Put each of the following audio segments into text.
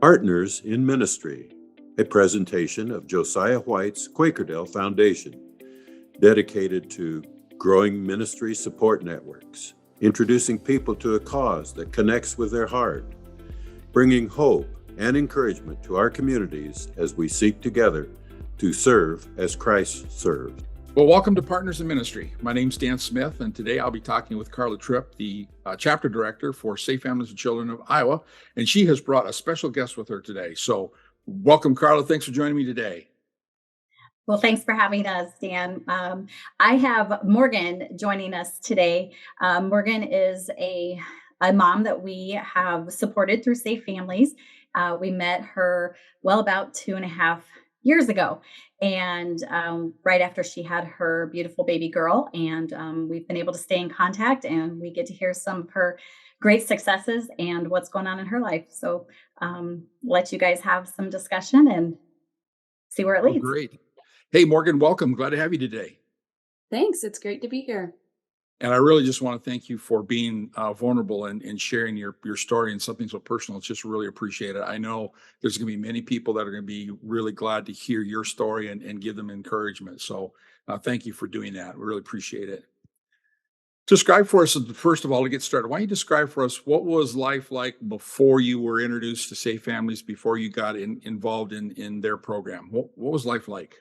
Partners in Ministry, a presentation of Josiah White's Quakerdale Foundation, dedicated to growing ministry support networks, introducing people to a cause that connects with their heart, bringing hope and encouragement to our communities as we seek together to serve as Christ served. Well, welcome to Partners in Ministry. My name's Dan Smith, and today I'll be talking with Carla Tripp, the chapter director for Safe Families and Children of Iowa, and she has brought a special guest with her today. So welcome, Carla. Thanks for joining me today. Well, thanks for having us, Dan. I have Morgan joining us today. Morgan is a mom that we have supported through Safe Families. We met her about 2.5 years ago, and right after she had her beautiful baby girl. And we've been able to stay in contact, and we get to hear some of her great successes and what's going on in her life. So let you guys have some discussion and see where it Oh, leads. great. Hey, Morgan, welcome. Glad to have you today. Thanks. It's great to be here. And I really just want to thank you for being vulnerable and sharing your story and something so personal. It's just really appreciate it. I know there's going to be many people that are going to be really glad to hear your story and give them encouragement. So thank you for doing that. We really appreciate it. Describe for us, first of all, to get started, why don't you describe for us what was life like before you were introduced to Safe Families, before you got involved in their program? What was life like?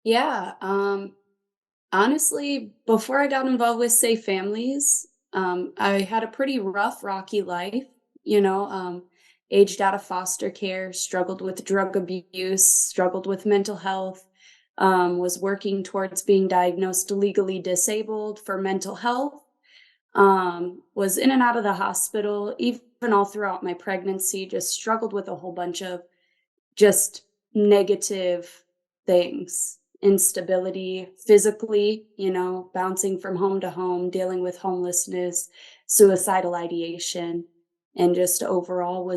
Yeah. Honestly, before I got involved with Safe Families, I had a pretty rough, rocky life, aged out of foster care, struggled with drug abuse, struggled with mental health, was working towards being diagnosed legally disabled for mental health, was in and out of the hospital, even all throughout my pregnancy, just struggled with a whole bunch of just negative things, instability physically, bouncing from home to home, dealing with homelessness, suicidal ideation, and just overall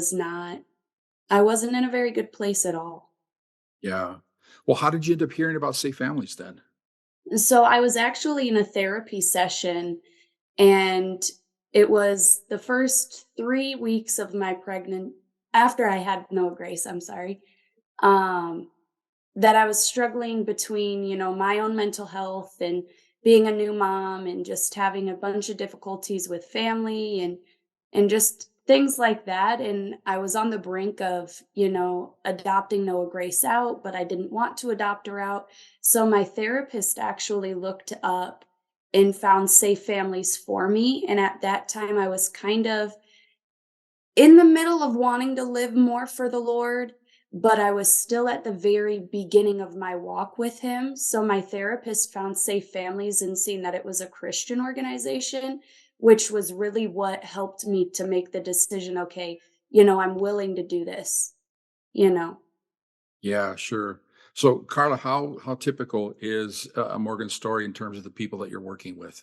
I wasn't in a very good place at all. Yeah. Well, how did you end up hearing about Safe Families then? So I was actually in a therapy session, and it was the first 3 weeks of my pregnant after I had no grace, I'm sorry. Um, that I was struggling between, my own mental health and being a new mom and just having a bunch of difficulties with family and just things like that. And I was on the brink of, adopting Noah Grace out, but I didn't want to adopt her out. So my therapist actually looked up and found Safe Families for me. And at that time, I was kind of in the middle of wanting to live more for the Lord, but I was still at the very beginning of my walk with Him. So my therapist found Safe Families and seeing that it was a Christian organization, which was really what helped me to make the decision. Okay, I'm willing to do this, you know. Yeah, sure. So, Carla, how typical is a Morgan story in terms of the people that you're working with?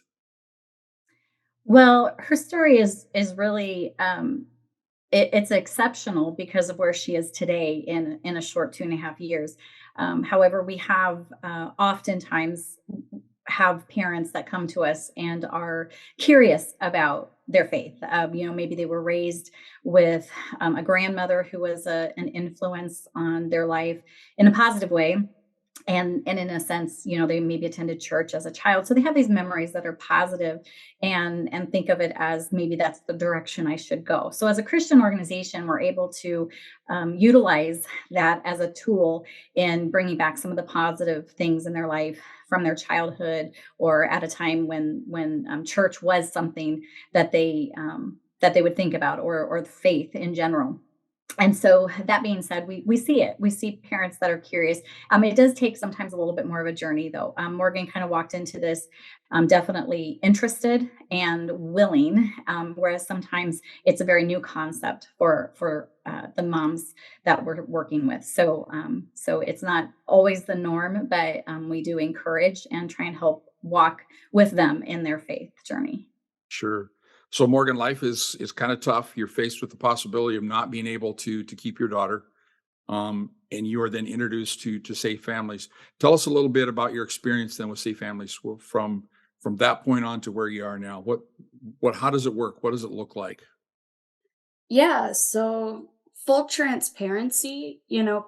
Well, her story is really it's exceptional because of where she is today in a short 2.5 years. However, we have oftentimes have parents that come to us and are curious about their faith. Maybe they were raised with a grandmother who was an influence on their life in a positive way, and in a sense, they maybe attended church as a child, so they have these memories that are positive, and think of it as maybe that's the direction I should go. So as a Christian organization, we're able to utilize that as a tool in bringing back some of the positive things in their life from their childhood, or at a time when church was something that they would think about, or the faith in general. And so that being said, we see it. We see parents that are curious. It does take sometimes a little bit more of a journey, though. Morgan kind of walked into this definitely interested and willing, whereas sometimes it's a very new concept for the moms that we're working with. So it's not always the norm, but we do encourage and try and help walk with them in their faith journey. Sure. So, Morgan, life is kind of tough. You're faced with the possibility of not being able to keep your daughter, and you are then introduced to Safe Families. Tell us a little bit about your experience then with Safe Families from that point on to where you are now. How does it work? What does it look like? Yeah, so full transparency,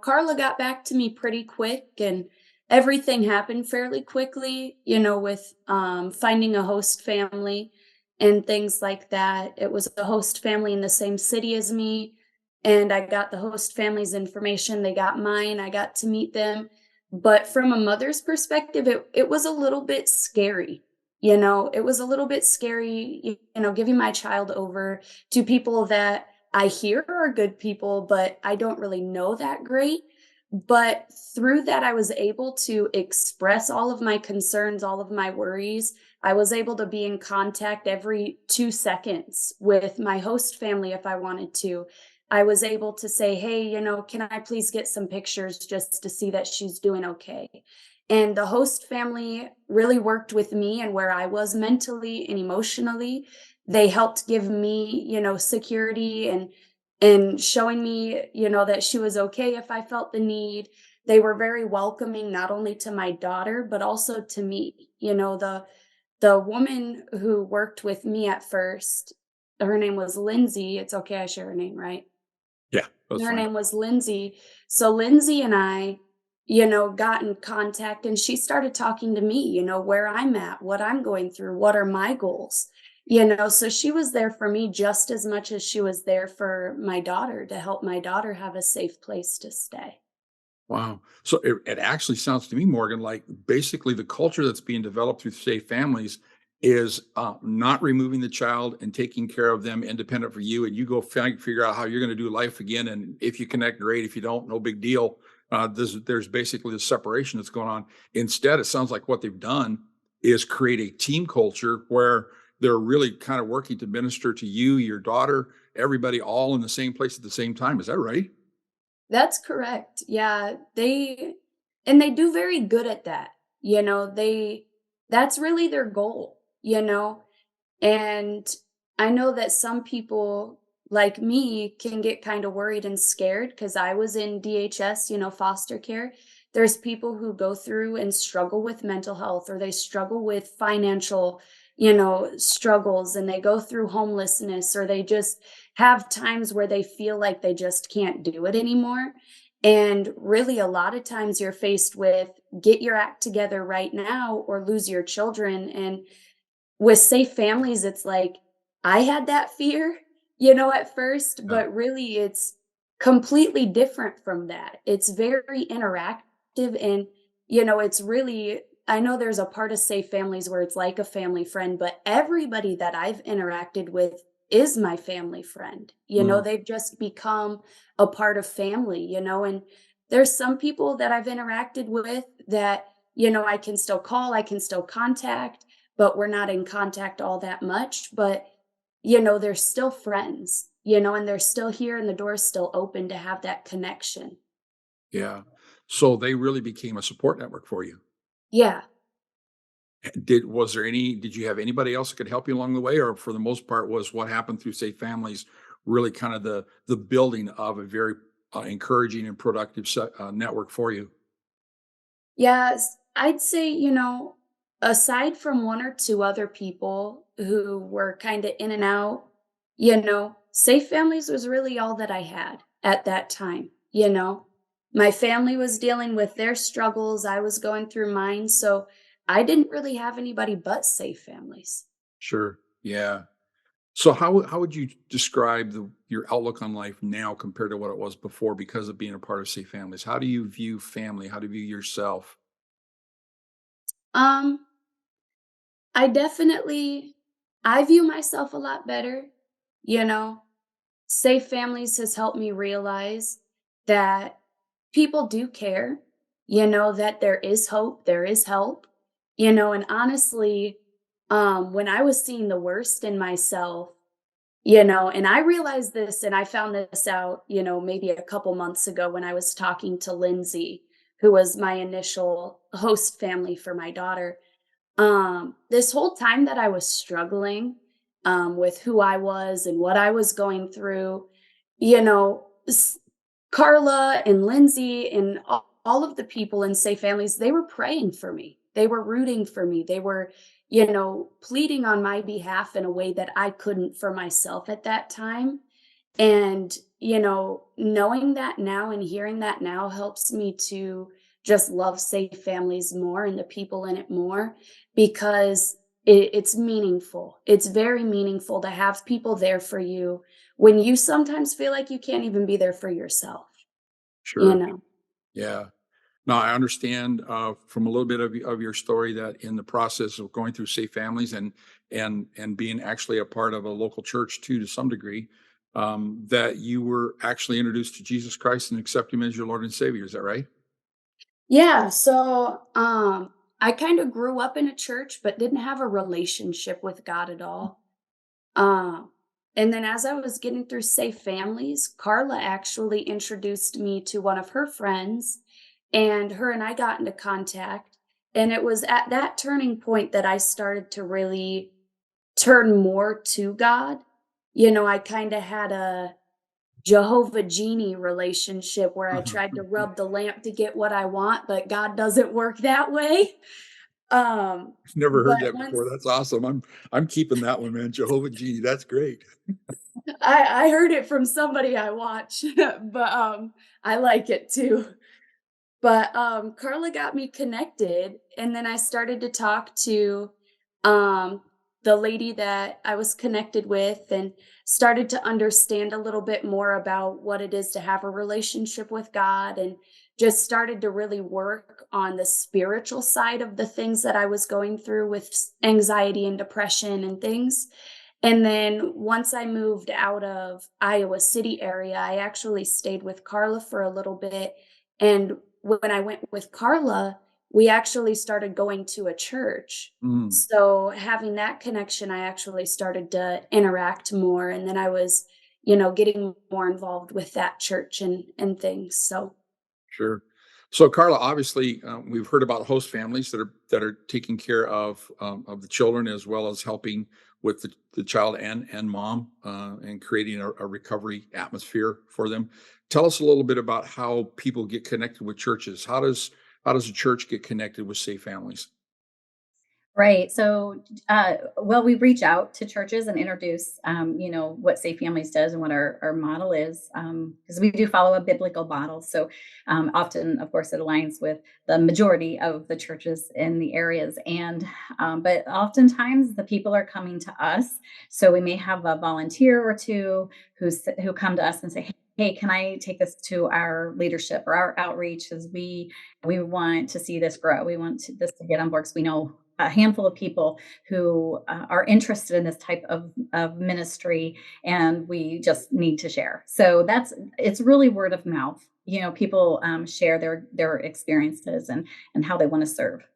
Carla got back to me pretty quick and everything happened fairly quickly, with finding a host family and things like that. It was a host family in the same city as me, and I got the host family's information. They got mine. I got to meet them. But from a mother's perspective, it was a little bit scary. It was a little bit scary, giving my child over to people that I hear are good people, but I don't really know that great. But through that, I was able to express all of my concerns, all of my worries. I was able to be in contact every 2 seconds with my host family if I wanted to. I was able to say, hey, can I please get some pictures just to see that she's doing okay? And the host family really worked with me and where I was mentally and emotionally. They helped give me, security and showing me, that she was okay if I felt the need. They were very welcoming, not only to my daughter, but also to me. The woman who worked with me at first, her name was Lindsay. It's okay, I share her name, right? Yeah, that's Her fine. name was Lindsay. So Lindsay and I, got in contact and she started talking to me, where I'm at, what I'm going through, what are my goals. So she was there for me just as much as she was there for my daughter to help my daughter have a safe place to stay. Wow. So it actually sounds to me, Morgan, like basically the culture that's being developed through safe families is not removing the child and taking care of them independent for you. And you go figure out how you're going to do life again. And if you connect, great. If you don't, no big deal. There's basically the separation that's going on. Instead, it sounds like what they've done is create a team culture where they're really kind of working to minister to you, your daughter, everybody all in the same place at the same time. Is that right? That's correct. Yeah, they do very good at that. That's really their goal. And I know that some people like me can get kind of worried and scared because I was in DHS, foster care. There's people who go through and struggle with mental health or they struggle with financial, struggles and they go through homelessness or they just have times where they feel like they just can't do it anymore. And really, a lot of times you're faced with get your act together right now or lose your children. And with safe families, it's like, I had that fear, at first, Yeah. but really it's completely different from that. It's very interactive and, it's really I know there's a part of safe families where it's like a family friend, but everybody that I've interacted with is my family friend. Mm. They've just become a part of family, and there's some people that I've interacted with that, I can still call, I can still contact, but we're not in contact all that much. But, they're still friends, and they're still here and the door's still open to have that connection. Yeah. So they really became a support network for you. Yeah. Did you have anybody else that could help you along the way? Or for the most part, was what happened through Safe Families really kind of the building of a very encouraging and productive network for you? Yes. I'd say, aside from one or two other people who were kind of in and out, Safe Families was really all that I had at that time. My family was dealing with their struggles, I was going through mine, so I didn't really have anybody but Safe Families. Sure. Yeah. So how would you describe your outlook on life now compared to what it was before because of being a part of Safe Families? How do you view family? How do you view yourself? Um, I definitely I view myself a lot better, you know. Safe Families has helped me realize that people do care, that there is hope, there is help, and honestly, when I was seeing the worst in myself, and I realized this and I found this out, maybe a couple months ago when I was talking to Lindsay, who was my initial host family for my daughter. This whole time that I was struggling with who I was and what I was going through, you know, s- Carla and Lindsay and all of the people in Safe Families, they were praying for me. They were rooting for me. They were, pleading on my behalf in a way that I couldn't for myself at that time. And, knowing that now and hearing that now helps me to just love Safe Families more and the people in it more because it's meaningful. It's very meaningful to have people there for you when you sometimes feel like you can't even be there for yourself, you Sure. know? Yeah. No, I understand from a little bit of your story that in the process of going through Safe Families and being actually a part of a local church too, to some degree, that you were actually introduced to Jesus Christ and accept Him as your Lord and Savior. Is that right? Yeah, so I kind of grew up in a church but didn't have a relationship with God at all. Um, and then as I was getting through Safe Families, Carla actually introduced me to one of her friends, and her and I got into contact. And it was at that turning point that I started to really turn more to God. I kind of had a Jehovah Genie relationship where I tried to rub the lamp to get what I want, but God doesn't work that way. Um, Never heard but that before. once That's awesome. I'm keeping that one, man. Jehovah Genie. That's great. I heard it from somebody I watch, but, I like it too. But, Carla got me connected, and then I started to talk to, um, the lady that I was connected with and started to understand a little bit more about what it is to have a relationship with God, and just started to really work on the spiritual side of the things that I was going through with anxiety and depression and things. And then once I moved out of Iowa City area, I actually stayed with Carla for a little bit. And when I went with Carla, we actually started going to a church. Mm, So having that connection, I actually started to interact more. And then I was, getting more involved with that church and things. So sure. So, Carla, obviously, we've heard about host families that are taking care of the children as well as helping with the child and mom and creating a recovery atmosphere for them. Tell us a little bit about how people get connected with churches. How does a church get connected with Safe Families? Right. So, well, we reach out to churches and introduce, what Safe Families does and what our model is, because we do follow a biblical model. So, often, of course, it aligns with the majority of the churches in the areas. But oftentimes the people are coming to us. So we may have a volunteer or two who come to us and say, "Hey, can I take this to our leadership or our outreach? Because we want to see this grow. We want this to get on board because we know a handful of people who are interested in this type of ministry, and we just need to share." So it's really word of mouth. People share their experiences and how they want to serve.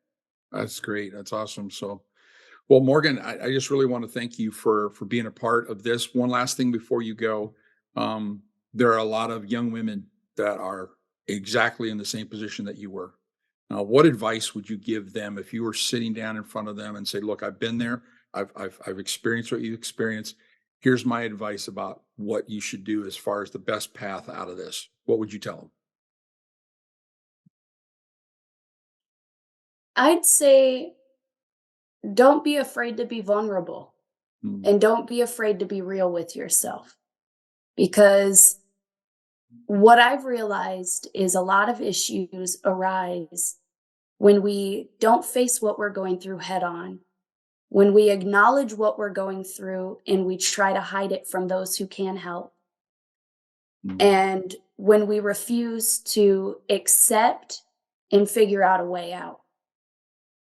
That's great. That's awesome. So, well, Morgan, I just really want to thank you for being a part of this. One last thing before you go. There are a lot of young women that are exactly in the same position that you were. What advice would you give them if you were sitting down in front of them and say, "Look, I've been there. I've experienced what you experienced. Here's my advice about what you should do as far as the best path out of this." What would you tell I'd say don't be afraid to be vulnerable them? and don't be afraid to be real with yourself because what I've realized is a lot of issues arise when we don't face what we're going through head on, when we acknowledge what we're going through and we try to hide it from those who can help, Mm, and when we refuse to accept and figure out a way out.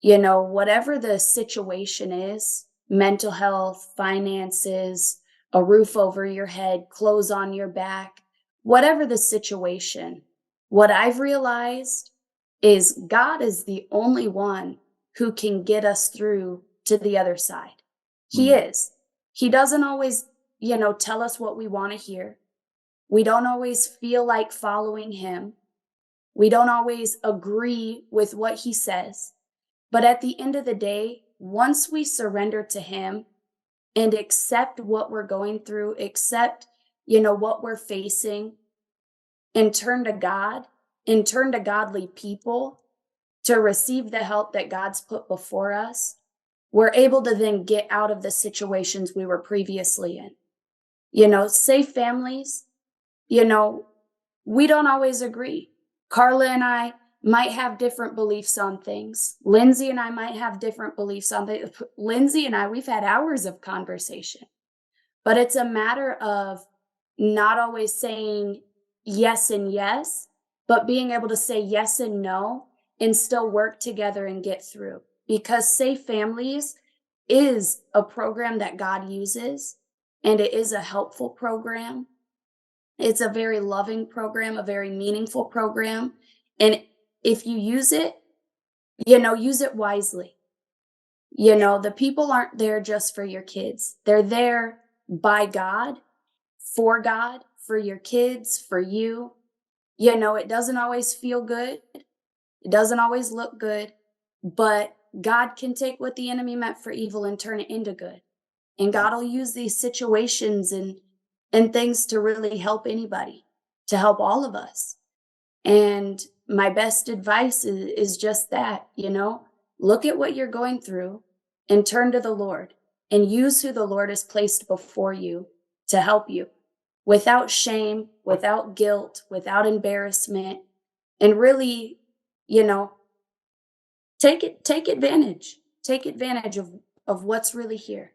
Whatever the situation is, mental health, finances, a roof over your head, clothes on your back, whatever the situation, what I've realized is God is the only one who can get us through to the other side. He mm, is. He doesn't always, tell us what we want to hear. We don't always feel like following him. We don't always agree with what he says. But at the end of the day, once we surrender to him and accept what we're going through, accept, what we're facing, and turn to God and turn to godly people to receive the help that God's put before us, we're able to then get out of the situations we were previously in. Safe families, you know, we don't always agree. Carla and I might have different beliefs on things. Lindsay and I might have different beliefs on things. Lindsay and I, we've had hours of conversation, but it's a matter of not always saying yes and yes, but being able to say yes and no and still work together and get through. Because Safe Families is a program that God uses, and it is a helpful program. It's a very loving program, a very meaningful program. And if you use it, use it wisely. The people aren't there just for your kids. They're there by God, for your kids, for you. It doesn't always feel good. It doesn't always look good, but God can take what the enemy meant for evil and turn it into good. And God will use these situations and things to really help anybody, to help all of us. And my best advice is just that, look at what you're going through and turn to the Lord and use who the Lord has placed before you to help you without shame, without guilt, without embarrassment, and really, take advantage of what's really here.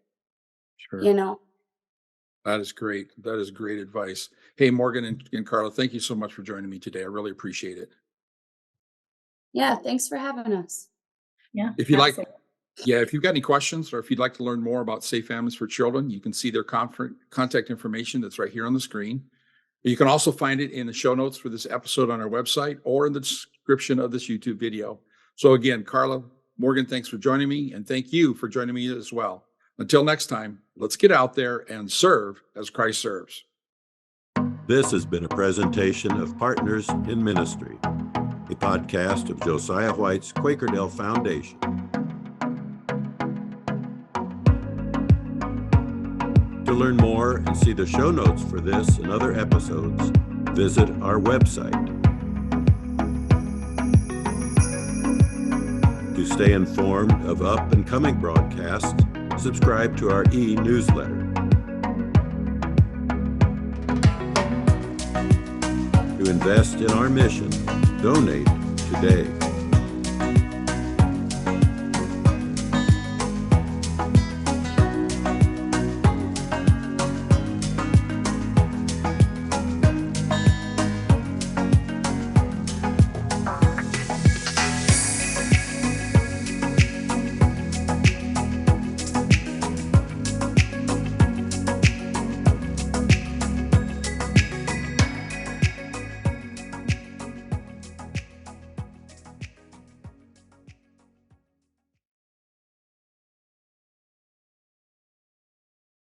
Sure. That is great. That is great advice. Hey, Morgan and Carla, thank you so much for joining me today. I really appreciate it. Yeah, thanks for having us. Yeah. If you like, absolutely. if you've got any questions or if you'd like to learn more about Safe Families for Children, you can see their contact information that's right here on the screen. You can also find it in the show notes for this episode on our website or in the description of this YouTube video. So again, Carla, Morgan, thanks for joining me, and thank you for joining me as well. Until next time, let's get out there and serve as Christ serves. This has been a presentation of Partners in Ministry, a podcast of Josiah White's Quakerdale Foundation. To learn more and see the show notes for this and other episodes, visit our website. To stay informed of up and coming broadcasts, subscribe to our e-newsletter. To invest in our mission, donate today.